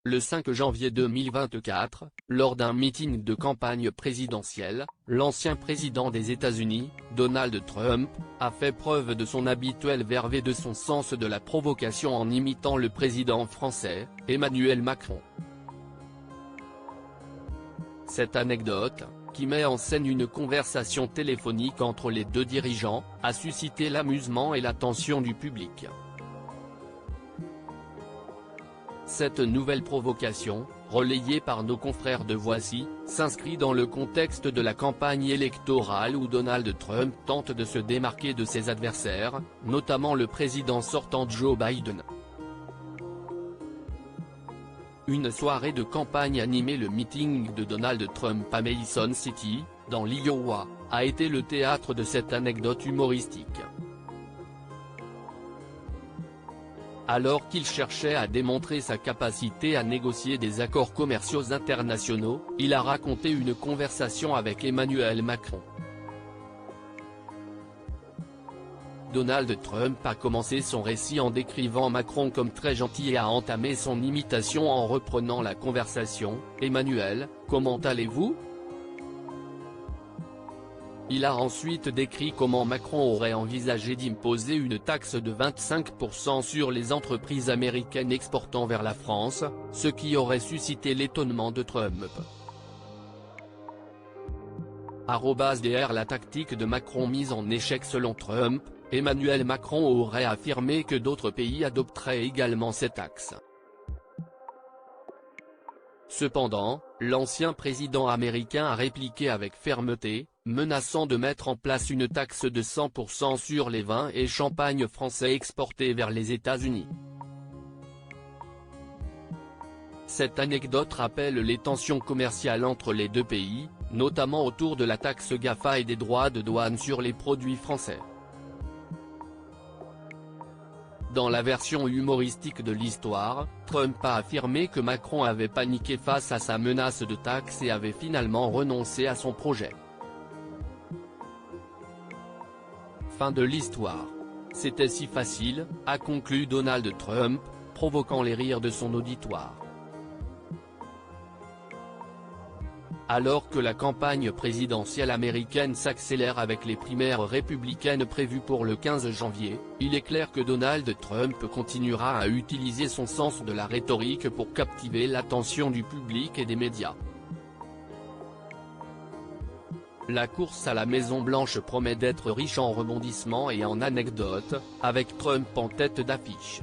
Le 5 janvier 2024, lors d'un meeting de campagne présidentielle, l'ancien président des États-Unis, Donald Trump, a fait preuve de son habituelle verve et de son sens de la provocation en imitant le président français, Emmanuel Macron. Cette anecdote, qui met en scène une conversation téléphonique entre les deux dirigeants, a suscité l'amusement et l'attention du public. Cette nouvelle provocation, relayée par nos confrères de Voici, s'inscrit dans le contexte de la campagne électorale où Donald Trump tente de se démarquer de ses adversaires, notamment le président sortant Joe Biden. Une soirée de campagne animée le meeting de Donald Trump à Mason City, dans l'Iowa, a été le théâtre de cette anecdote humoristique. Alors qu'il cherchait à démontrer sa capacité à négocier des accords commerciaux internationaux, il a raconté une conversation avec Emmanuel Macron. Donald Trump a commencé son récit en décrivant Macron comme très gentil et a entamé son imitation en reprenant la conversation. « Emmanuel, comment allez-vous ? » Il a ensuite décrit comment Macron aurait envisagé d'imposer une taxe de 25% sur les entreprises américaines exportant vers la France, ce qui aurait suscité l'étonnement de Trump. @DR La tactique de Macron mise en échec selon Trump, Emmanuel Macron aurait affirmé que d'autres pays adopteraient également cette taxe. Cependant, l'ancien président américain a répliqué avec fermeté, menaçant de mettre en place une taxe de 100% sur les vins et champagnes français exportés vers les États-Unis. Cette anecdote rappelle les tensions commerciales entre les deux pays, notamment autour de la taxe GAFA et des droits de douane sur les produits français. Dans la version humoristique de l'histoire, Trump a affirmé que Macron avait paniqué face à sa menace de taxe et avait finalement renoncé à son projet. Fin de l'histoire. C'était si facile, a conclu Donald Trump, provoquant les rires de son auditoire. Alors que la campagne présidentielle américaine s'accélère avec les primaires républicaines prévues pour le 15 janvier, il est clair que Donald Trump continuera à utiliser son sens de la rhétorique pour captiver l'attention du public et des médias. La course à la Maison-Blanche promet d'être riche en rebondissements et en anecdotes, avec Trump en tête d'affiche.